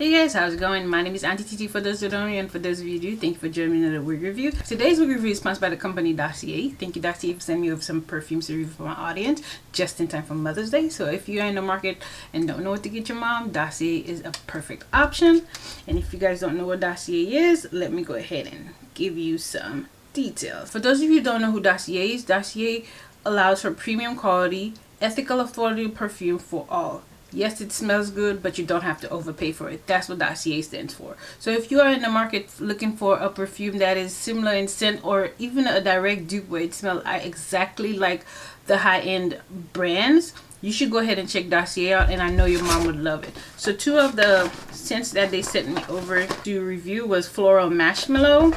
Hey guys, how's it going? My name is Auntie TT for those who don't know, and for those of you who do, thank you for joining me in another wig review. Today's wig review is sponsored by the company Dossier. Thank you, Dossier, for sending me over some perfumes to review for my audience just in time for Mother's Day. So if you're in the market and don't know what to get your mom, Dossier is a perfect option. And if you guys don't know what Dossier is, let me go ahead and give you some details. For those of you who don't know who Dossier is, Dossier allows for premium quality, ethical, affordable perfume for all. Yes, it smells good, but you don't have to overpay for it. That's what Dossier stands for. So if you are in the market looking for a perfume that is similar in scent, or even a direct dupe where it smells exactly like the high-end brands, you should go ahead and check Dossier out, and I know your mom would love it. So two of the scents that they sent me over to review was Floral Marshmallow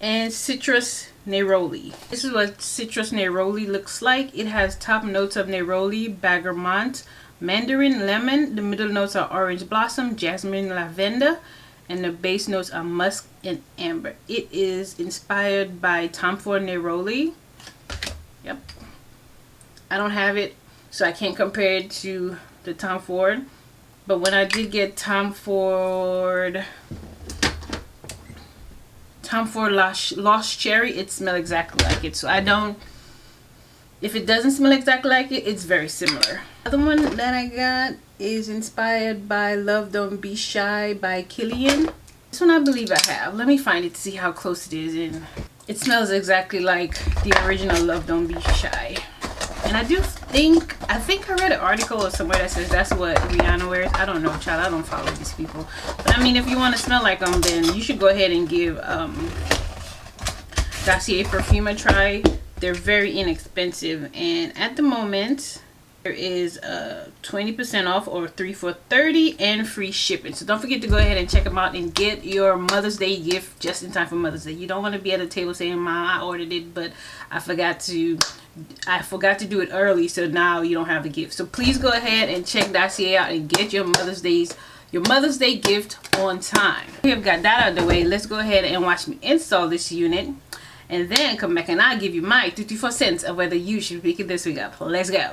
and Citrus Neroli. This is what Citrus Neroli looks like. It has top notes of neroli, bergamot, mandarin, lemon. The middle notes are orange blossom, jasmine, lavender, and the base notes are musk and amber. It is inspired by Tom Ford Neroli. Yep. I don't have it, so I can't compare it to the Tom Ford. But when I did get Tom Ford Lost Cherry, it smells exactly like it. So if it doesn't smell exactly like it, it's very similar. The other one that I got is inspired by Love Don't Be Shy by Killian. This one I believe I have. Let me find it to see how close it is. And it smells exactly like the original Love Don't Be Shy. And I think I read an article or somewhere that says that's what Rihanna wears. I don't know, child. I don't follow these people. But I mean, if you want to smell like them, then you should go ahead and give Dossier Perfume a try. They're very inexpensive. And at the moment, there is 20% off, or 3 for $30, and free shipping. So don't forget to go ahead and check them out and get your Mother's Day gift just in time for Mother's Day. You don't want to be at a table saying, "Mom, I ordered it, but I forgot to do it early, so now you don't have the gift." So please go ahead and check Dossier out and get your Mother's Day gift on time. We have got that out of the way. Let's go ahead and watch me install this unit, and then come back and I'll give you my 54 cents of whether you should pick it this week up. Let's go.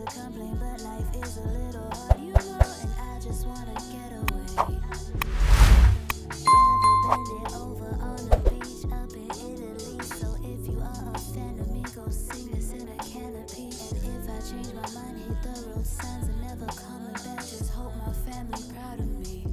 Complain, but life is a little hard, you know, and I just wanna get away. Rather bend it over on the beach up in Italy. So if you are a fan of me, go sing this in a canopy. And if I change my mind, hit the road signs and never coming back. Just hope my family proud of me.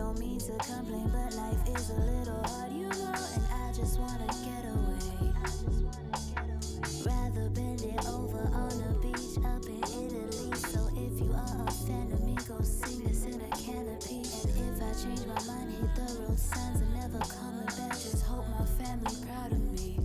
don't mean to complain, but life is a little hard, you know, and I just wanna get away. Rather bend it over on a beach up in Italy. So if you are a fan of me, go sing this in a canopy. And if I change my mind, hit the road signs and never coming back. Just hope my family proud of me.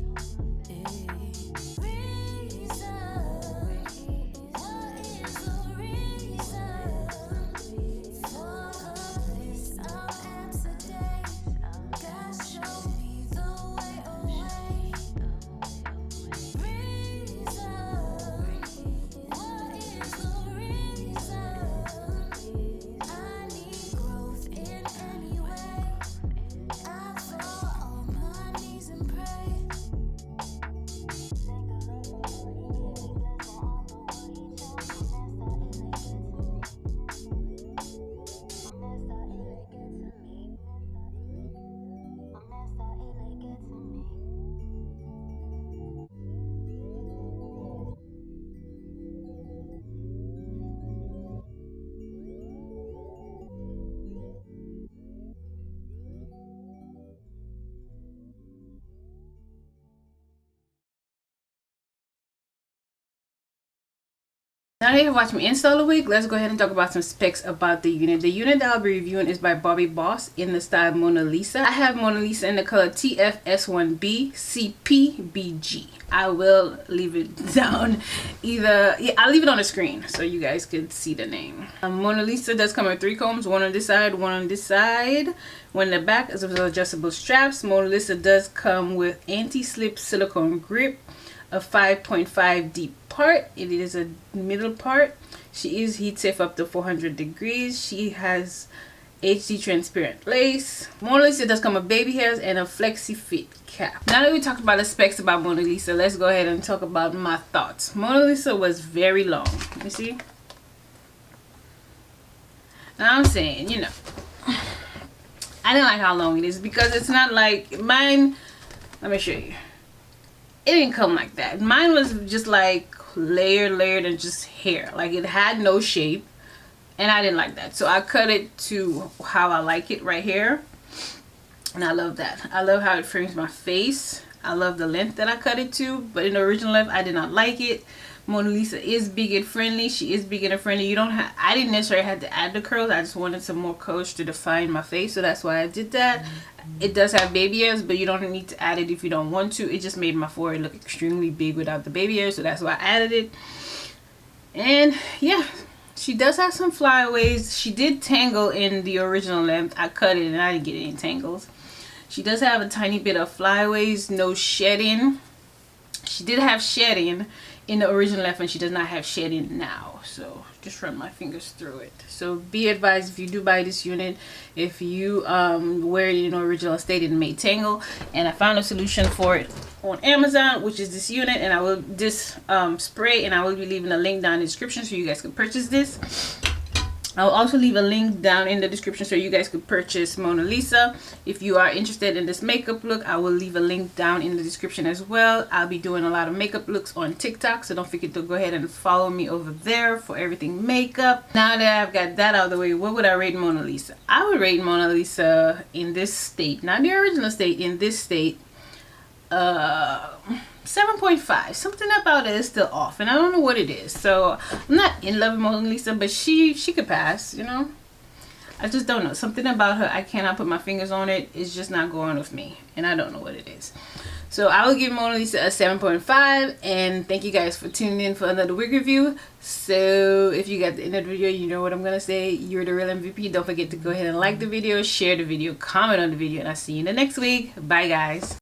Now that you've watched me install a wig, let's go ahead and talk about some specs about the unit. The unit that I'll be reviewing is by Bobbi Boss in the style Monalisa. I have Monalisa in the color TFS1B CPBG. I will leave it down I'll leave it on the screen so you guys can see the name. Monalisa does come with 3 combs, one on this side, one on this side. One in the back is with adjustable straps. Monalisa does come with anti-slip silicone grip, a 5.5 deep part. It is a middle part. She is heat safe up to 400 degrees. She has HD transparent lace. Monalisa does come with baby hairs and a flexi fit cap. Now that we talked about the specs about Monalisa, let's go ahead and talk about my thoughts. Monalisa was very long. You see? And I'm saying, you know, I didn't like how long it is because it's not like mine. Let me show you. It didn't come like that. Mine was just like layered and just hair. Like it had no shape, and I didn't like that. So I cut it to how I like it right here, and I love that. I love how it frames my face. I love the length that I cut it to, but in the original length I did not like it. Monalisa is big and friendly. She is big and friendly. You don't have, I didn't necessarily have to add the curls. I just wanted some more curls to define my face, so that's why I did that. It does have baby hairs, but you don't need to add it if you don't want to. It just made my forehead look extremely big without the baby hairs, so that's why I added it. And yeah, she does have some flyaways. She did tangle in the original length. I cut it and I didn't get any tangles. She does have a tiny bit of flyaways, no shedding. She did have shedding in the original length, and she does not have shedding now. So just run my fingers through it. So be advised, if you do buy this unit, if you wear it in original state, it may tangle. And I found a solution for it on Amazon, which is this unit, and I will spray, and I will be leaving a link down in the description so you guys can purchase this. I'll also leave a link down in the description so you guys could purchase Monalisa. If you are interested in this makeup look, I will leave a link down in the description as well. I'll be doing a lot of makeup looks on TikTok, so don't forget to go ahead and follow me over there for everything makeup. Now that I've got that out of the way, what would I rate Monalisa? I would rate Monalisa in this state, not the original state, in this state, 7.5. Something about it is still off, and I don't know what it is. So I'm not in love with Monalisa, but she could pass, you know. I just don't know. Something about her, I cannot put my fingers on it. It's just not going with me, and I don't know what it is. So I will give Monalisa a 7.5, and thank you guys for tuning in for another wig review. So if you got to the end of the video, you know what I'm gonna say. You're the real MVP. Don't forget to go ahead and like the video, share the video, comment on the video, and I'll see you in the next week. Bye guys.